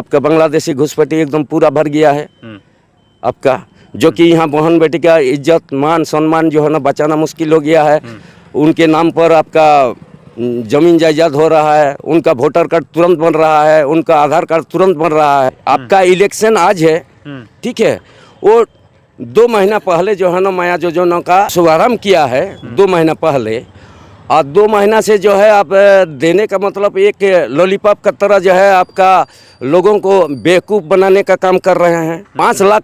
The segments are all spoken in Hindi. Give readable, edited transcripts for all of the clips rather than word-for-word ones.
आपका बांग्लादेशी घुसपैठी एकदम पूरा भर गया है आपका, जो कि यहाँ बहन बेटी का इज्जत मान सम्मान जो है ना बचाना मुश्किल हो गया है। उनके नाम पर आपका जमीन जायदाद हो रहा है, उनका वोटर कार्ड तुरंत बन रहा है, उनका आधार कार्ड तुरंत बन रहा है। आपका इलेक्शन आज है, ठीक है, वो 2 महीना पहले जो है ना माया योजना का शुभारंभ किया है 2 महीना पहले, और 2 महीना से जो है आप देने का मतलब एक लॉलीपॉप का तरह जो है आपका लोगों को बेवकूफ़ बनाने का काम कर रहे हैं। 5 लाख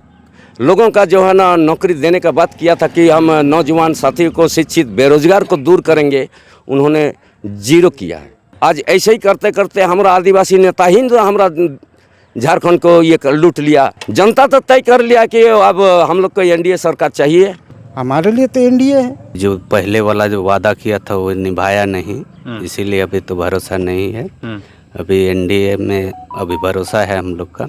लोगों का जो है ना नौकरी देने का बात किया था कि हम नौजवान साथियों को शिक्षित बेरोजगार को दूर करेंगे, उन्होंने 0 किया है। आज ऐसे ही करते करते हमारा आदिवासी नेता ही जो हमारा झारखंड को ये लूट लिया। जनता तो तय कर लिया कि अब हम लोग को एनडीए सरकार चाहिए। हमारे लिए तो एनडीए है। जो पहले वाला जो वादा किया था वो निभाया नहीं, इसीलिए अभी तो भरोसा नहीं है। अभी एनडीए में अभी भरोसा है हम लोग का,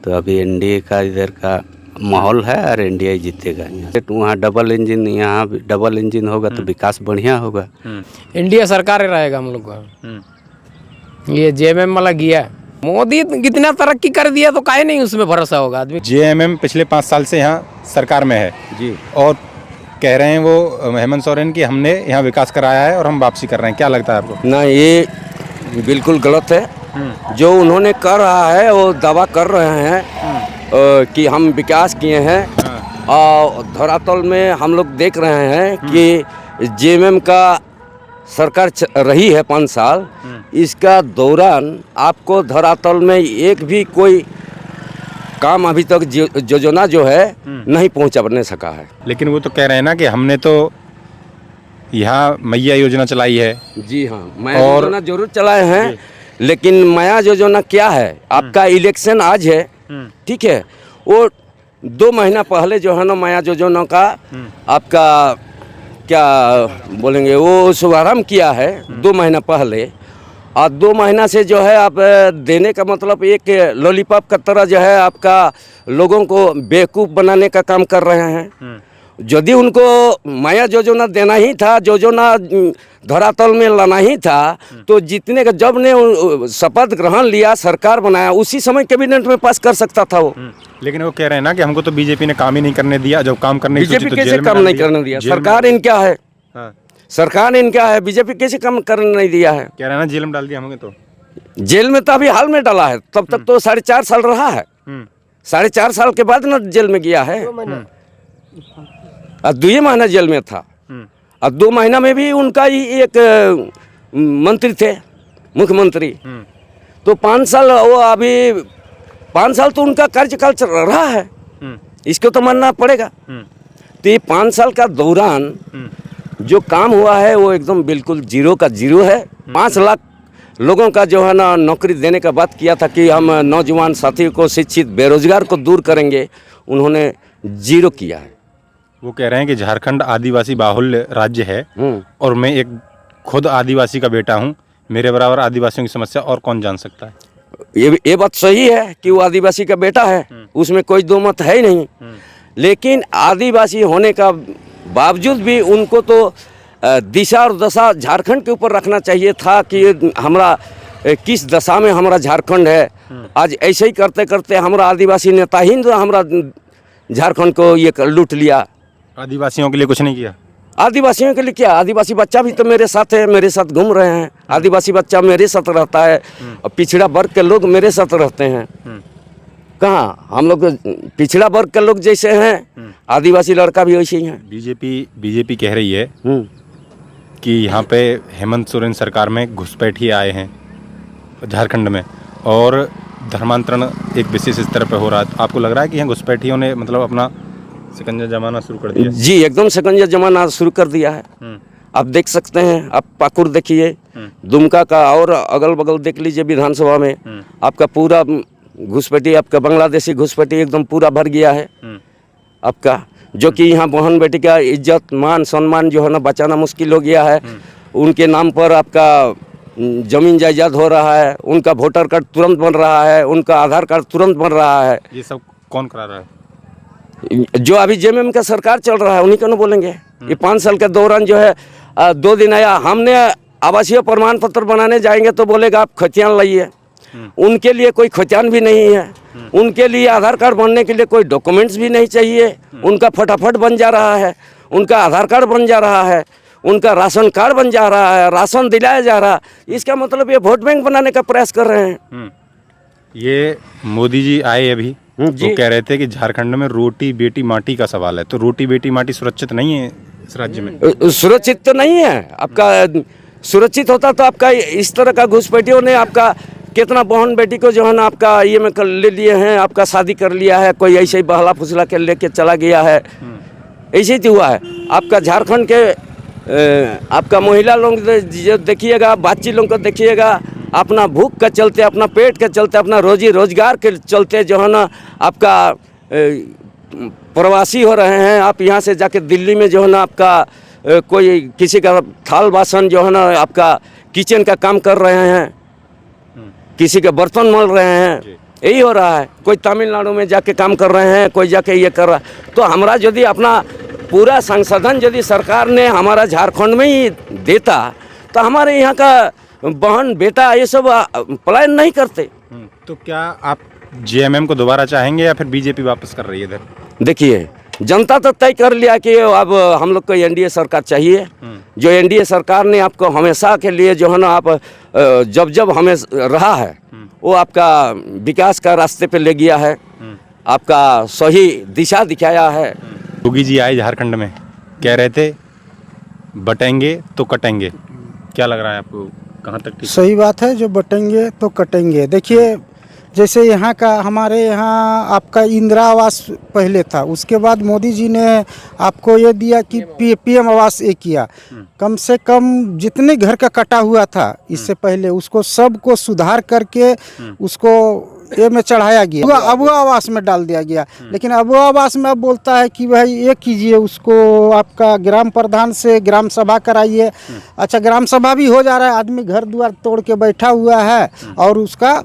तो अभी एनडीए का इधर का माहौल है और एनडीए जीतेगा। वहाँ डबल इंजन, यहाँ भी डबल इंजन होगा तो विकास बढ़िया होगा। एनडीए सरकार रहेगा हम लोग का। ये जेएमएम वाला गया, मोदी कितना तरक्की कर दिया तो काहे नहीं उसमें भरोसा होगा आदमी। जेएमएम पिछले 5 साल से यहाँ सरकार में है जी, और कह रहे हैं वो हेमंत सोरेन की हमने यहाँ विकास कराया है और हम वापसी कर रहे हैं। क्या लगता है आपको? ना, ये बिल्कुल गलत है। जो उन्होंने कर रहा है वो दावा कर रहे हैं कि हम विकास किए हैं, और धरातल में हम लोग देख रहे हैं कि जेएमएम का सरकार रही है 5 साल, इसका दौरान आपको धरातल में एक भी कोई काम अभी तक योजना जो है नहीं पहुंचाने सका है। लेकिन वो तो कह रहे हैं ना कि हमने तो यहाँ मैया योजना चलाई है। जी हाँ, माया योजना जरूर चलाए हैं, लेकिन माया योजना क्या है? आपका इलेक्शन आज है, ठीक है, वो 2 महीना पहले जो है ना माया योजना का आपका क्या बोलेंगे वो शुभारंभ किया है 2 महीना पहले, और 2 महीना से जो है आप देने का मतलब एक लॉलीपॉप का तरह जो है आपका लोगों को बेवकूफ़ बनाने का काम कर रहे हैं। यदि उनको माया योजना देना ही था, योजना धरातल में लाना ही था, तो जितने का जब ने शपथ ग्रहण लिया, सरकार बनाया, उसी समय कैबिनेट में पास कर सकता था वो। लेकिन वो कह रहे हैं ना कि हमको तो बीजेपी ने काम ही नहीं करने दिया, जब काम करने की सोची बीजेपी तो कैसे जेल में काम डाल नहीं दिया। करने दिया? जेल में सरकार इनका है, हाँ। सरकार इनका है, बीजेपी कैसे काम करने नहीं दिया है? कह रहे हैं ना जेल में डाल दिया हमें। तो जेल में तो अभी हाल में डाला है, तब तक तो 4.5 साल रहा है। 4.5 साल के बाद ना जेल में गया है, और 2 महीना जेल में था, और 2 महीना में भी उनका ही एक मंत्री थे, मुख्यमंत्री। तो 5 साल वो अभी 5 साल तो उनका कार्यकाल चल रहा है, इसको तो मानना पड़ेगा। तो ये 5 साल का दौरान जो काम हुआ है वो एकदम बिल्कुल 0 का 0 है। 5 लाख लोगों का जो है ना नौकरी देने का बात किया था कि हम नौजवान साथियों को शिक्षित बेरोजगार को दूर करेंगे, उन्होंने 0 किया है। वो कह रहे हैं कि झारखंड आदिवासी बाहुल्य राज्य है और मैं एक खुद आदिवासी का बेटा हूँ, मेरे बराबर आदिवासियों की समस्या और कौन जान सकता है। ये बात सही है कि वो आदिवासी का बेटा है, उसमें कोई दो मत है ही नहीं। लेकिन आदिवासी होने का बावजूद भी उनको तो दिशा और दशा झारखंड के ऊपर रखना चाहिए था कि हमारा किस दशा में हमारा झारखंड है। आज ऐसे ही करते करते हमारा आदिवासी नेता ही जो हमारा झारखंड को ये लूट लिया। आदिवासियों के लिए कुछ नहीं किया। आदिवासियों के लिए क्या? आदिवासी बच्चा भी तो मेरे साथ है, मेरे साथ घूम रहे हैं। आदिवासी बच्चा मेरे साथ रहता है, और पिछड़ा वर्ग के लोग मेरे साथ रहते हैं। कहाँ हम लोग पिछड़ा वर्ग के लोग जैसे हैं, आदिवासी लड़का भी वैसे ही है। बीजेपी कह रही है कि यहाँ पे हेमंत सोरेन सरकार में घुसपैठिए आए हैं झारखंड में, और धर्मांतरण एक विशेष स्तर पे हो रहा है। आपको लग रहा है कि यहाँ घुसपैठियों ने मतलब अपना शिकंजा जमाना शुरू कर दिया? जी, एकदम शिकंजा जमाना शुरू कर दिया है। आप देख सकते हैं, आप पाकुड़ देखिए, दुमका का, और अगल बगल देख लीजिए विधानसभा में आपका पूरा घुसपैठी, आपका बांग्लादेशी घुसपैठी एकदम पूरा भर गया है आपका, जो कि यहाँ बहन बेटी का इज्जत मान सम्मान जो है ना बचाना मुश्किल हो गया है। उनके नाम पर आपका जमीन जायदाद हो रहा है, उनका वोटर कार्ड तुरंत बन रहा है, उनका आधार कार्ड तुरंत बन रहा है। ये सब कौन करा रहा है? जो अभी जेएमएम का सरकार चल रहा है उन्हीं को ना बोलेंगे। ये 5 साल के दौरान जो है 2 दिन आया, हमने आवासीय प्रमाण पत्र बनाने जाएंगे तो बोलेगा आप खतियान लाइए, उनके लिए कोई खचान भी नहीं है, उनके लिए आधार कार्ड बनने के लिए कोई डॉक्यूमेंट्स भी नहीं चाहिए, उनका फटाफट बन जा रहा है, उनका आधार कार्ड बन जा रहा है, उनका राशन कार्ड बन जा रहा है, राशन दिलाया जा रहा है। इसका मतलब ये वोट बैंक बनाने का प्रयास कर रहे हैं। ये मोदी जी आए अभी वो कह रहे थे कि झारखंड में रोटी बेटी माटी का सवाल है, तो रोटी बेटी माटी सुरक्षित नहीं है इस राज्य में। सुरक्षित तो नहीं है आपका, सुरक्षित होता तो आपका इस तरह का घुसपैठियों ने आपका कितना बहन बेटी को जो है ना आपका ये में ले लिए हैं, आपका शादी कर लिया है, कोई ऐसे ही बहला फुसला के लेके चला गया है, ऐसे ही हुआ है। आपका झारखंड के आपका महिला लोग जो देखिएगा, बच्ची लोग को देखिएगा, अपना भूख के चलते, अपना पेट के चलते, अपना रोजी रोजगार के चलते जो है ना आपका प्रवासी हो रहे हैं। आप यहाँ से जाके दिल्ली में जो है ना आपका कोई किसी का थाल बासन जो है ना आपका किचन का काम कर रहे हैं, किसी के बर्तन मल रहे हैं, यही हो रहा है। कोई तमिलनाडु में जाके काम कर रहे हैं, कोई जाके ये कर रहा है। तो हमारा यदि अपना पूरा संसाधन यदि सरकार ने हमारा झारखंड में ही देता तो हमारे यहाँ का बहन बेटा ये सब पलायन नहीं करते। तो क्या आप जेएमएम को दोबारा चाहेंगे या फिर बीजेपी वापस कर रही है इधर? देखिए, जनता तो तय कर लिया कि अब हम लोग को एनडीए सरकार चाहिए। जो एनडीए सरकार ने आपको हमेशा के लिए जो है ना आप जब जब हमें रहा है वो आपका विकास का रास्ते पे ले गया है, आपका सही दिशा दिखाया है। योगी जी आए झारखंड में, कह रहे थे बटेंगे तो कटेंगे, क्या लग रहा है आपको, कहाँ तक ठीक? सही बात है, जो बटेंगे तो कटेंगे। देखिए, जैसे यहाँ का हमारे यहाँ आपका इंदिरा आवास पहले था, उसके बाद मोदी जी ने आपको ये दिया कि पीएम आवास ये किया। कम से कम जितने घर का कटा हुआ था इससे पहले उसको सबको सुधार करके उसको ये में चढ़ाया गया, अब आवास में डाल दिया गया। लेकिन अब आवास में अब बोलता है कि भाई ये कीजिए, उसको आपका ग्राम प्रधान से ग्राम सभा कराइए। अच्छा, ग्राम सभा भी हो जा रहा है, आदमी घर द्वार तोड़ के बैठा हुआ है और उसका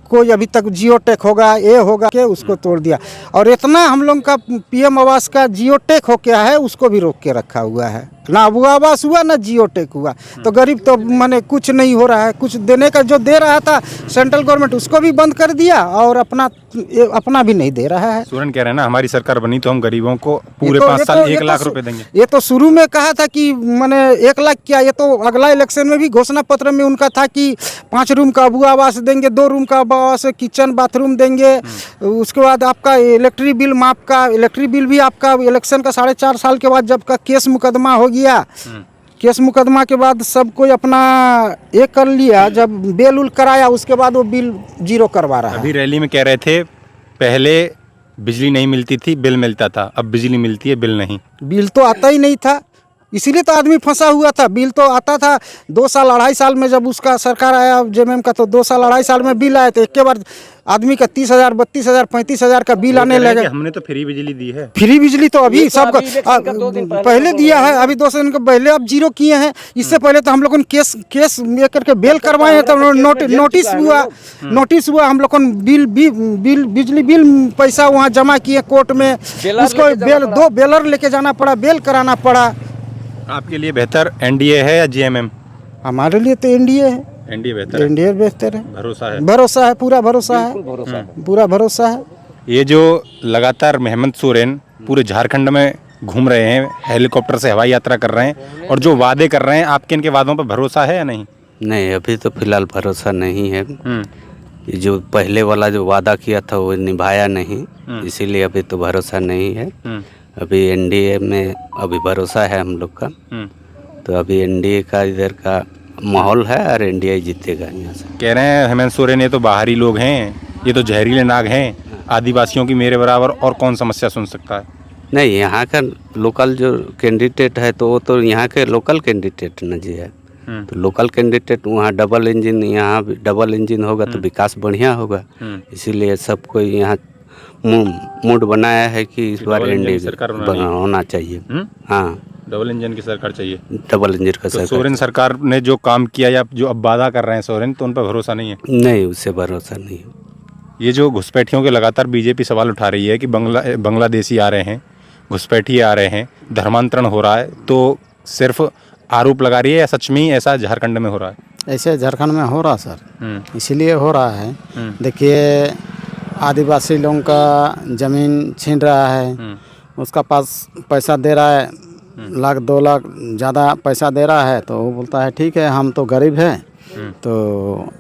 कोई अभी तक जियो टेक होगा ये होगा के उसको तोड़ दिया। और इतना हम लोग का पीएम आवास का जियो टेक हो गया है, उसको भी रोक के रखा हुआ है। ना अब आवास हुआ ना जियो टेक हुआ, तो गरीब तो माने कुछ नहीं हो रहा है। कुछ देने का जो दे रहा था सेंट्रल गवर्नमेंट उसको भी बंद कर दिया और अपना भी नहीं दे रहा है। सोरेन कह रहे हैं ना, हमारी सरकार बनी तो हम गरीबों को पूरे 5 साल 1 लाख रुपए देंगे। ये तो शुरू में कहा था कि माने 1 लाख क्या, ये तो अगला इलेक्शन में भी घोषणा पत्र में उनका था कि 5 रूम का अबू आवास देंगे, 2 रूम का अबू आवास, किचन बाथरूम देंगे। उसके बाद आपका इलेक्ट्रिक बिल माफ का, इलेक्ट्रिक बिल भी आपका इलेक्शन का 4.5 साल के बाद जब का केस मुकदमा हो गया, केस मुकदमा के बाद सब कोई अपना ये कर लिया, जब बेल उल कराया उसके बाद वो बिल जीरो करवा रहा है। अभी रैली में कह रहे थे पहले बिजली नहीं मिलती थी, बिल मिलता था, अब बिजली मिलती है, बिल नहीं। बिल तो आता ही नहीं था, इसीलिए तो आदमी फंसा हुआ था। बिल तो आता था 2 साल 2.5 साल में, जब उसका सरकार आया जेएमएम का, तो 2 साल 2.5 साल में बिल आया तो एक के बाद आदमी का 30,000 32,000 35,000 का बिल आने लगा। हमने तो फ्री बिजली दी है। फ्री बिजली तो अभी सबका पहले दिया है, अभी 2 दिन के पहले अब जीरो किए हैं। इससे पहले तो हम लोगों ने केस ये करके बेल करवाए हैं, तो नोटिस हुआ हम लोगों ने बिजली बिल पैसा वहाँ जमा किए कोर्ट में, उसको 2 बेलर लेके जाना पड़ा, बेल कराना पड़ा। आपके लिए बेहतर एनडीए है या जेएमएम? हमारे लिए तो एनडीए है। एनडीए बेहतर है? एनडीए बेहतर है। भरोसा है? भरोसा है, पूरा भरोसा है, पूरा भरोसा है। ये जो लगातार हेमंत सोरेन पूरे झारखंड में घूम रहे हैं, हेलीकॉप्टर से हवाई यात्रा कर रहे हैं और जो वादे कर रहे हैं, आपके इनके वादों पर भरोसा है या नहीं? नहीं, अभी तो फिलहाल भरोसा नहीं है। ये जो पहले वाला जो वादा किया था वो निभाया नहीं, इसीलिए अभी तो भरोसा नहीं है। अभी एनडीए में अभी भरोसा है हम लोग का, तो अभी एनडीए का इधर का माहौल है और एनडीए जीतेगा यहाँ से। कह रहे हैं हेमंत सोरेन ये तो बाहरी लोग हैं, ये तो जहरीले नाग हैं, आदिवासियों की मेरे बराबर और कौन समस्या सुन सकता है? नहीं, यहाँ का लोकल जो कैंडिडेट है तो वो तो यहाँ के लोकल कैंडिडेट न जी है, तो लोकल कैंडिडेट वहाँ डबल इंजन, यहाँ भी डबल इंजन होगा तो विकास बढ़िया होगा। इसीलिए सबको यहाँ मूड बनाया है कि इस बार एनडीए सरकार होना चाहिए। हाँ, डबल इंजन की सरकार चाहिए, डबल इंजन का सरकार। सोरेन सरकार ने जो काम किया या जो अब वादा कर रहे हैं सोरेन, तो उन पर भरोसा नहीं है? नहीं, उससे भरोसा नहीं है। ये जो घुसपैठियों के लगातार बीजेपी सवाल उठा रही है कि बांग्लादेशी आ रहे हैं, घुसपैठी आ रहे हैं, धर्मांतरण हो रहा है, तो सिर्फ आरोप लगा रही है या सच में ही ऐसा झारखंड में हो रहा है? ऐसे झारखंड में हो रहा सर, इसीलिए हो रहा है। देखिए आदिवासी लोगों का ज़मीन छीन रहा है, उसका पास पैसा दे रहा है, 1 लाख 2 लाख ज़्यादा पैसा दे रहा है, तो वो बोलता है ठीक है हम तो गरीब हैं, तो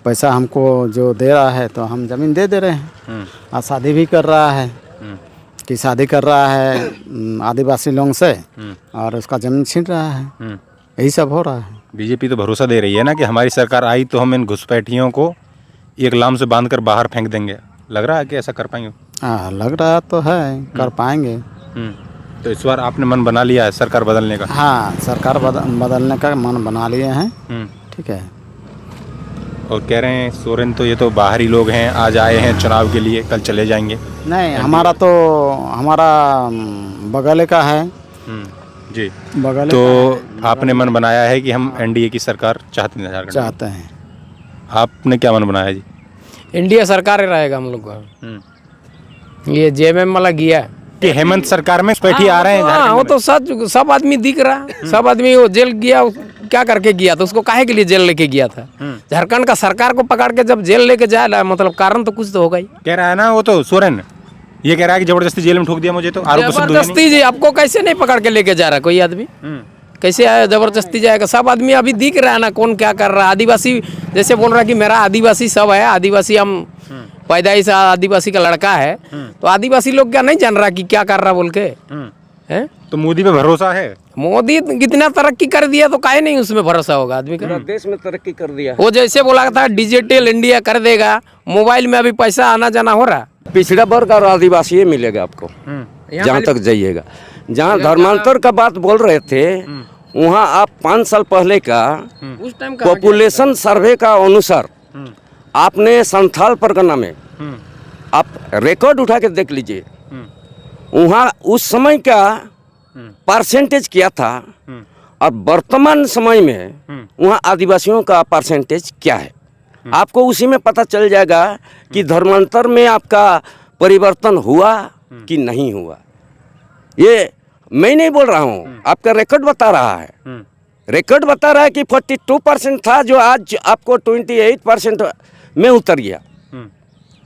पैसा हमको जो दे रहा है तो हम ज़मीन दे दे रहे हैं। और शादी भी कर रहा है कि शादी कर रहा है आदिवासी लोगों से और उसका ज़मीन छीन रहा है, यही सब हो रहा है। बीजेपी तो भरोसा दे रही है ना कि हमारी सरकार आई तो हम इन घुसपैठियों को एक लाम से बांधकर बाहर फेंक देंगे। लग रहा है कि ऐसा कर पाएंगे? हाँ लग रहा तो है, कर पाएंगे। तो इस बार आपने मन बना लिया है सरकार बदलने का? हाँ सरकार बदलने का मन बना लिए हैं। ठीक है। और कह रहे हैं सोरेन तो ये तो बाहरी लोग हैं, आज आए हैं चुनाव के लिए, कल चले जाएंगे। नहीं हमारा बगल का है जी, बगल तो आपने मन बनाया है कि हम एनडीए की सरकार चाहते हैं झारखंड? चाहते हैं। आपने क्या मन बनाया जी? इंडिया सरकार ही रहेगा हम लोग का। ये जेएमएम वाला गया कि हेमंत सरकार में घुसपैठी आ रहे हैं हाँ, वो तो सब आदमी दिख रहा है। सब आदमी वो जेल गया, क्या करके गया था, उसको काहे के लिए जेल लेके गया था? झारखंड का सरकार को पकड़ के जब जेल लेके जाए, मतलब कारण तो कुछ तो होगा ही। कह रहा है ना वो तो सोरेन, ये कह रहा है कि जबरदस्ती जेल में ठोक दिया मुझे, तो आरोप सिद्ध हुए नहीं। जबरदस्ती जी, आपको कैसे नहीं पकड़ के लेके जा रहा कोई आदमी? कैसे आया जबरदस्ती जाएगा? सब आदमी अभी दिख रहा है ना कौन क्या कर रहा है। आदिवासी जैसे बोल रहा है कि मेरा आदिवासी सब है, आदिवासी हम पैदाइश से आदिवासी का लड़का है, तो आदिवासी लोग क्या नहीं जान रहा कि क्या कर रहा बोल के हैं? तो मोदी पे भरोसा है? मोदी कितना तरक्की कर दिया तो काहे नहीं उसमें भरोसा होगा आदमी का? देश में तरक्की कर दिया। वो जैसे बोला था डिजिटल इंडिया कर देगा, मोबाइल में अभी पैसा आना जाना हो रहा। पिछड़ा वर्ग और आदिवासी मिलेगा आपको जहाँ तक जाइएगा। जहाँ धर्मांतर का बात बोल रहे थे, वहाँ आप 5 साल पहले का उस टाइम पॉपुलेशन सर्वे का अनुसार आपने संथाल परगना में आप रिकॉर्ड उठा के देख लीजिए, वहाँ उस समय का परसेंटेज क्या था और वर्तमान समय में वहाँ आदिवासियों का परसेंटेज क्या है, आपको उसी में पता चल जाएगा कि धर्मांतर में आपका परिवर्तन हुआ कि नहीं हुआ। ये मैं नहीं बोल रहा हूँ, आपका रिकॉर्ड बता रहा है। रिकॉर्ड बता रहा है कि 42% था जो आज आपको 28% में उतर गया।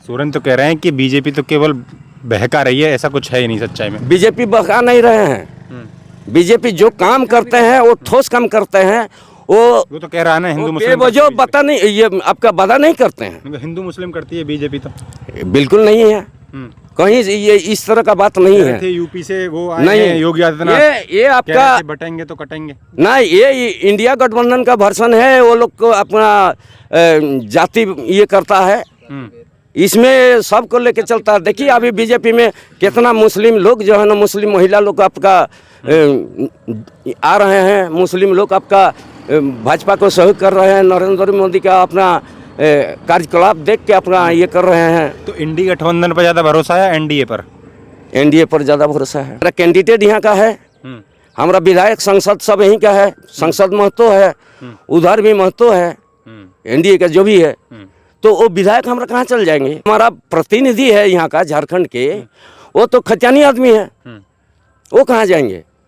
सोरेन तो कह रहे हैं कि बीजेपी तो केवल बहका रही है, ऐसा कुछ है ही नहीं सच्चाई में। बीजेपी बहका नहीं रहे हैं। बीजेपी जो काम करते हैं वो ठोस काम करते हैं। वो तो कह रहा है ना हिंदू मुस्लिम जो बता नहीं, ये आपका वादा नहीं करते हैं। हिंदू मुस्लिम करती है बीजेपी तो बिल्कुल नहीं है, कहीं ये इस तरह का बात नहीं है। यूपी से वो आए नहीं हैं योगी आदित्यनाथ, ये आपका बटेंगे तो कटेंगे ना, ये इंडिया गठबंधन का वर्षन है। वो लोग को अपना जाति ये करता है, इसमें सबको लेके चलता है। देखिए अभी बीजेपी में कितना मुस्लिम लोग जो है ना, मुस्लिम महिला लोग आपका आ रहे हैं, मुस्लिम लोग आपका भाजपा को सहयोग कर रहे हैं। नरेंद्र मोदी का अपना कार्यकलाप देख के अपना ये कर रहे हैं। तो इंडी गठबंधन पर ज़्यादा भरोसा है एनडीए पर? एनडीए पर ज़्यादा भरोसा है। मेरा कैंडिडेट यहाँ का है, हमारा विधायक संसद सब यहीं का है, संसद महत्व है, उधर भी महत्व है, एनडीए का जो भी है। तो वो विधायक हमारा कहाँ चल जाएंगे? हमारा प्रतिनिधि है यहाँ का झारखंड के, वो तो खतियानी आदमी है, वो कहाँ जाएंगे?